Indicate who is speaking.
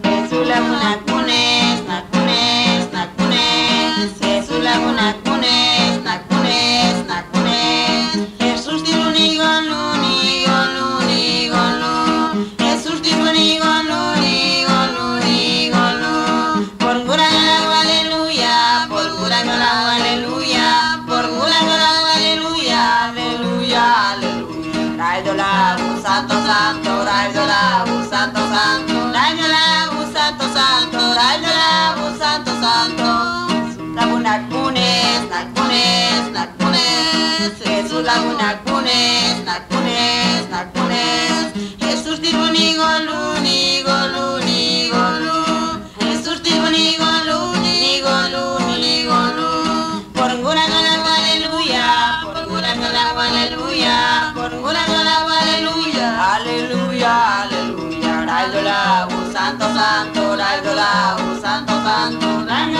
Speaker 1: Jesús Laguna Cunes, Nacunes, Nacunes. Jesús Laguna Cunes, Nacunes, Nacunes. Jesús Tirunigolu, Nigolu, Nigolu. Jesús Tirunigolu, Nigolu, Nigolu. Por cura yo la hago aleluya, por cura yo la hago aleluya, por cura yo la hago aleluya, aleluya, aleluya. Rayo la hago santo, santo, rayo la hago santo, santo, rayo la hago santo, santo, rayo la hago santo, santo. Jesús Laguna Cunes, Nacunes, Nacunes. Jesús Laguna Cunes, Nacunes, Nacunes. Jesús Tirunigolu, Nigolu, Nigolu. Jesús Tirunigolu, Nigolu, Nigolu. Por cura yo la hago aleluya, por cura yo la hago aleluya, por cura yo la hago aleluya, aleluya, aleluya. Rayo la hago santo, santo, rayo la hago santo, santo, rayo